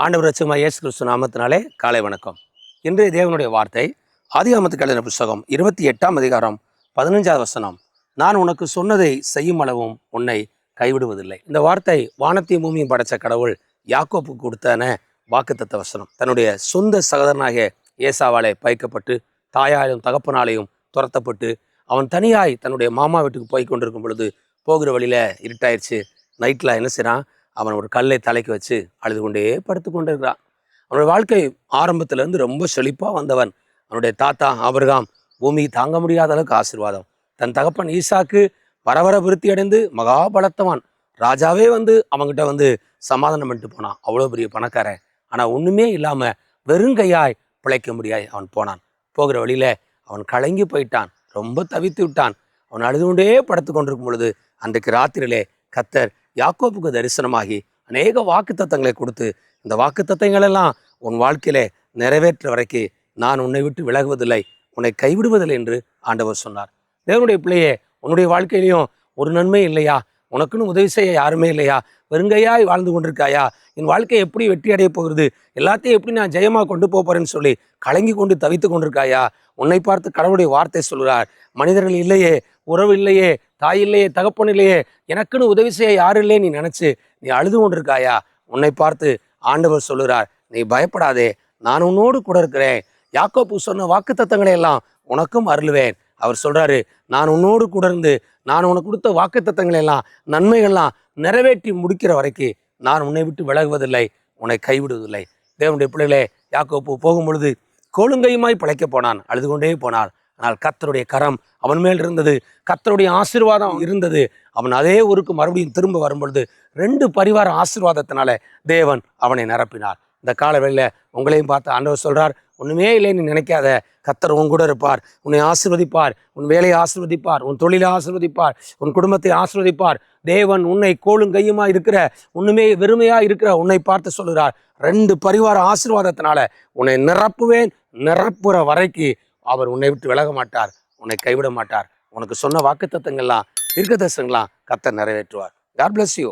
ஆண்டவர் ரட்சகமாக இயேசு கிறிஸ்து நாமத்தினாலே காலை வணக்கம். இன்றைய தேவனுடைய வார்த்தை ஆதியாகமத்துக்கு எழுதின புத்தகம் 28ஆம் அதிகாரம் 15வது வசனம். நான் உனக்கு சொன்னதை செய்யும் அளவும் உன்னை கைவிடுவதில்லை. இந்த வார்த்தை வானத்தையும் பூமியும் படைச்ச கடவுள் யாக்கோப்புக்கு கொடுத்தன வாக்குத்தத்த வசனம். தன்னுடைய சொந்த சகோதரனாகிய ஏசாவாலே பயிக்கப்பட்டு தாயாலும் தகப்பனாலையும் துரத்தப்பட்டு அவன் தனியாய் தன்னுடைய மாமா வீட்டுக்கு போய் கொண்டிருக்கும் பொழுது போகிற வழியில இருட்டாயிடுச்சு. நைட்டில் என்ன செய்றான்? அவன் ஒரு கல்லை தலைக்கு வச்சு அழுது கொண்டே படுத்து கொண்டிருக்கிறான். அவனுடைய வாழ்க்கை ஆரம்பத்திலேருந்து ரொம்ப செழிப்பாக வந்தவன். அவனுடைய தாத்தா ஆபிரகாம் பூமி தாங்க முடியாத அளவுக்கு ஆசீர்வாதம். தன் தகப்பன் ஈசாக்கு வர விருத்தி அடைந்து மகா பலத்தவான். ராஜாவே அவங்ககிட்ட சமாதானம் பண்ணிட்டு போனான். அவ்வளோ பெரிய பணக்காரன். ஆனால் ஒன்றுமே இல்லாமல் வெறுங்கையாய் பிழைக்க முடியாய் அவன் போனான். போகிற வழியில அவன் கலங்கி போயிட்டான். ரொம்ப தவித்து விட்டான். அவன் அழுது கொண்டே படுத்து கொண்டிருக்கும் பொழுது அன்றைக்கு ராத்திரியிலே கர்த்தர் யாக்கோப்புக்கு தரிசனமாகி அநேக வாக்குத்தத்தங்களை கொடுத்து, இந்த வாக்குத்தத்தங்கள் எல்லாம் உன் வாழ்க்கையிலே நிறைவேற்ற வரைக்கும் நான் உன்னை விட்டு விலகுவதில்லை, உன்னை கைவிடுவதில்லை என்று ஆண்டவர் சொன்னார். தேவனுடைய பிள்ளையே, உன்னுடைய வாழ்க்கையிலையும் ஒரு நன்மை இல்லையா? உனக்குன்னு உதவி செய்ய யாருமே இல்லையா? வெறுங்கையாய் வாழ்ந்து கொண்டிருக்காயா? என் வாழ்க்கை எப்படி வெற்றி அடைய போகிறது? எல்லாத்தையும் எப்படி நான் ஜெயமாக கொண்டு போறேன்னு சொல்லி கலங்கி கொண்டு தவித்து கொண்டிருக்காயா? உன்னை பார்த்து கடவுளுடைய வார்த்தை சொல்கிறார், மனிதர்கள் இல்லையே, உறவு இல்லையே, தாய் இல்லையே, தகப்பன் இல்லையே, எனக்குன்னு உதவி செய்ய யாரும் இல்லையே நீ நினைச்சு நீ அழுது கொண்டிருக்காயா? உன்னை பார்த்து ஆண்டவர் சொல்லுறார், நீ பயப்படாதே, நான் உன்னோடு கூட இருக்கிறேன். யாக்கோப்பு சொன்ன வாக்குத்தத்தங்களை எல்லாம் உனக்கும் அருளுவேன். அவர் சொல்றாரு, நான் உன்னோடு கூட இருந்து நான் உனக்கு கொடுத்த வாக்குத்தத்தங்களை எல்லாம் நன்மைகள்லாம் நிறைவேற்றி முடிக்கிற வரைக்கும் நான் உன்னை விட்டு விலகுவதில்லை, உன்னை கைவிடுவதில்லை. தேவனுடைய பிள்ளைகளே, யாக்கோப்பு போகும் பொழுது கோளுங்கையுமாய் பிழைக்க போனான், அழுது கொண்டே போனான். ஆனால் கர்த்தருடைய கரம் அவன் மேல் இருந்தது, கர்த்தருடைய ஆசீர்வாதம் இருந்தது. அவன் அதே ஊருக்கு மறுபடியும் திரும்ப வரும்பொழுது 2 பரிவார ஆசீர்வாதத்தினால தேவன் அவனை நிரப்பினார். இந்த காலவேளையில உங்களையும் பார்த்து ஆண்டவர் சொல்றார், ஒண்ணுமே இல்லைன்னு நினைக்காத, கர்த்தர் உன் கூட இருப்பார், உன்னை ஆசீர்வதிப்பார், உன் வேலையை ஆசீர்வதிப்பார், உன் தொழிலை ஆசீர்வதிப்பார், உன் குடும்பத்தை ஆசீர்வதிப்பார். தேவன் உன்னை கோளும் கையுமா இருக்கிற, ஒண்ணுமே வெறுமையா இருக்கிற உன்னை பார்த்து சொல்லுறார், 2 பரிவார ஆசீர்வாதத்தினால உன்னை நிரப்புவேன். நிரப்புற வரைக்கும் அவர் உன்னை விட்டு விலக மாட்டார், உன்னை கைவிட மாட்டார். உனக்கு சொன்ன வாக்குத்தத்தங்கள்லாம் தீர்க்கதரிசனங்கள்லாம் கர்த்தர் நிறைவேற்றுவார். God bless you.